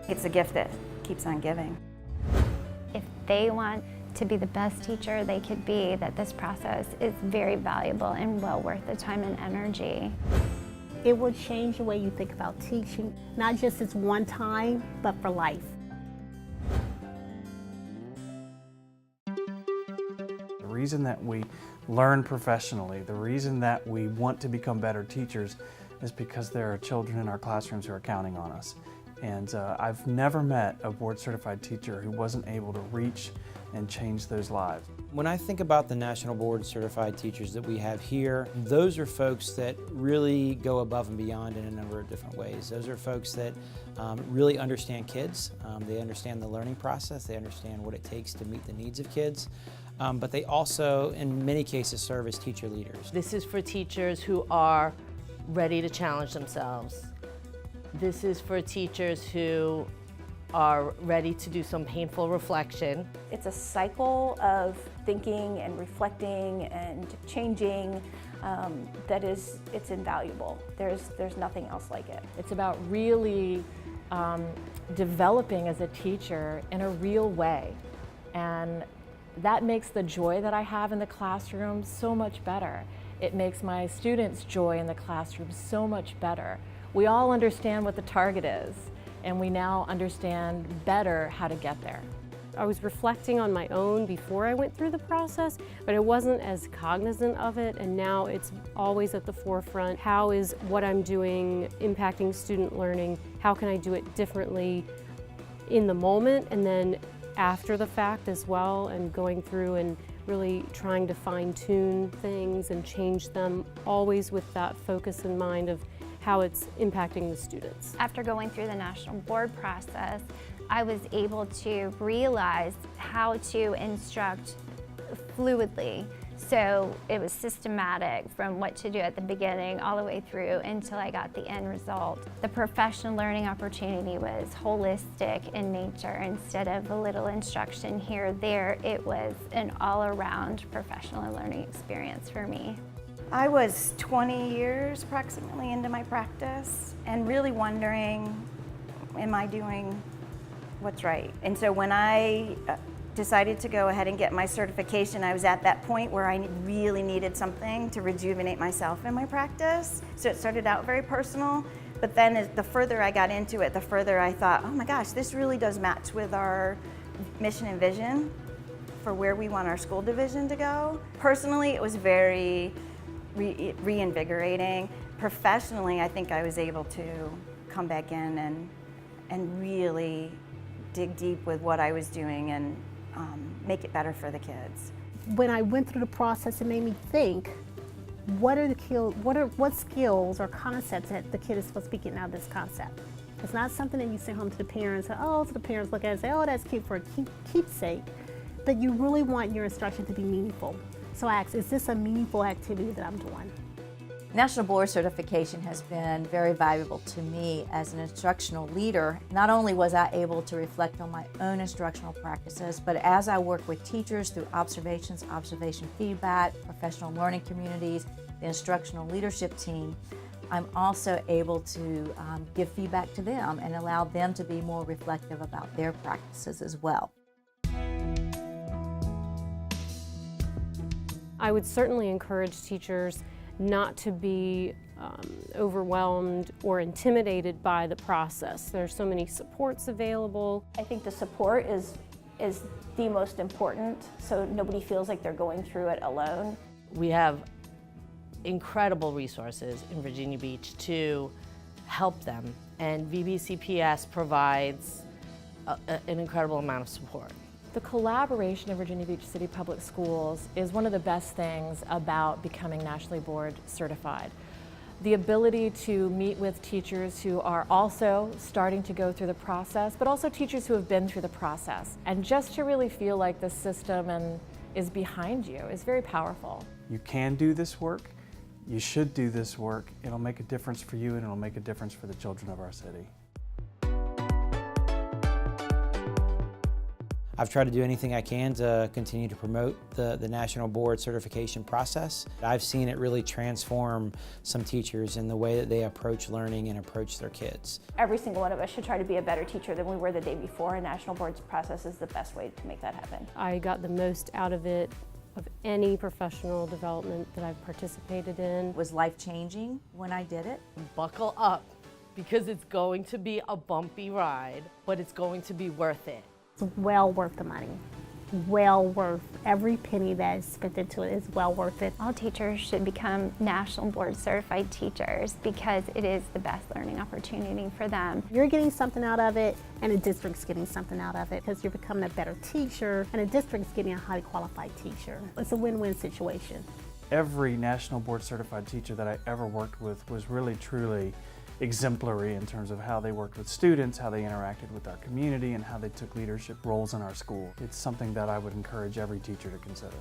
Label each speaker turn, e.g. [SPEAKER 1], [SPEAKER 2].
[SPEAKER 1] It's a gift that keeps on giving.
[SPEAKER 2] If they want to be the best teacher they could be, that this process is very valuable and well worth the time and energy.
[SPEAKER 3] It will change the way you think about teaching, not just as one time, but for life.
[SPEAKER 4] The reason that we learn professionally, the reason that we want to become better teachers is because there are children in our classrooms who are counting on us. And I've never met a board-certified teacher who wasn't able to reach and change those lives.
[SPEAKER 5] When I think about the National Board Certified teachers that we have here, those are folks that really go above and beyond in a number of different ways. Those are folks that really understand kids. They understand the learning process. They understand what it takes to meet the needs of kids. But they also, in many cases, serve as teacher leaders.
[SPEAKER 6] This is for teachers who are ready to challenge themselves. This is for teachers who are ready to do some painful reflection.
[SPEAKER 7] It's a cycle of thinking and reflecting and changing it's invaluable. There's nothing else like it.
[SPEAKER 8] It's about really developing as a teacher in a real way. And that makes the joy that I have in the classroom so much better. It makes my students' joy in the classroom so much better. We all understand what the target is, and we now understand better how to get there.
[SPEAKER 9] I was reflecting on my own before I went through the process, but I wasn't as cognizant of it, and now it's always at the forefront. How is what I'm doing impacting student learning? How can I do it differently in the moment and then after the fact as well, and going through and really trying to fine-tune things and change them, always with that focus in mind of how it's impacting the students.
[SPEAKER 2] After going through the national board process, I was able to realize how to instruct fluidly. So it was systematic from what to do at the beginning all the way through until I got the end result. The professional learning opportunity was holistic in nature. Instead of a little instruction here or there, it was an all-around professional learning experience for me.
[SPEAKER 1] I was 20 years approximately into my practice and really wondering, am I doing what's right? And so when I decided to go ahead and get my certification, I was at that point where I really needed something to rejuvenate myself in my practice. So it started out very personal, but then the further I got into it, the further I thought, oh my gosh, this really does match with our mission and vision for where we want our school division to go. Personally, it was very reinvigorating. Professionally, I think I was able to come back in and really dig deep with what I was doing and make it better for the kids.
[SPEAKER 3] When I went through the process, it made me think, what skills or concepts that the kid is supposed to be getting out of this concept? It's not something that you send home to the parents, so the parents look at it and say, oh, that's cute for a keepsake. But you really want your instruction to be meaningful. So I asked, is this a meaningful activity that I'm doing?
[SPEAKER 10] National Board Certification has been very valuable to me as an instructional leader. Not only was I able to reflect on my own instructional practices, but as I work with teachers through observations, observation feedback, professional learning communities, the instructional leadership team, I'm also able to give feedback to them and allow them to be more reflective about their practices as well.
[SPEAKER 9] I would certainly encourage teachers not to be overwhelmed or intimidated by the process. There's so many supports available.
[SPEAKER 7] I think the support is the most important, so nobody feels like they're going through it alone.
[SPEAKER 6] We have incredible resources in Virginia Beach to help them, and VBCPS provides an incredible amount of support.
[SPEAKER 8] The collaboration of Virginia Beach City Public Schools is one of the best things about becoming nationally board certified. The ability to meet with teachers who are also starting to go through the process, but also teachers who have been through the process. And just to really feel like the system is behind you is very powerful.
[SPEAKER 4] You can do this work. You should do this work. It'll make a difference for you and it'll make a difference for the children of our city.
[SPEAKER 5] I've tried to do anything I can to continue to promote the National Board certification process. I've seen it really transform some teachers in the way that they approach learning and approach their kids.
[SPEAKER 7] Every single one of us should try to be a better teacher than we were the day before, and National Board's process is the best way to make that happen.
[SPEAKER 9] I got the most out of it of any professional development that I've participated in.
[SPEAKER 10] It was life-changing when I did it.
[SPEAKER 6] Buckle up, because it's going to be a bumpy ride, but it's going to be worth it.
[SPEAKER 3] It's well worth the money. Well worth every penny that is spent into it is well worth it.
[SPEAKER 2] All teachers should become National Board certified teachers because it is the best learning opportunity for them.
[SPEAKER 3] You're getting something out of it, and the district's getting something out of it because you're becoming a better teacher, and the district's getting a highly qualified teacher. It's a win-win situation.
[SPEAKER 4] Every National Board certified teacher that I ever worked with was really truly exemplary in terms of how they worked with students, how they interacted with our community, and how they took leadership roles in our school. It's something that I would encourage every teacher to consider.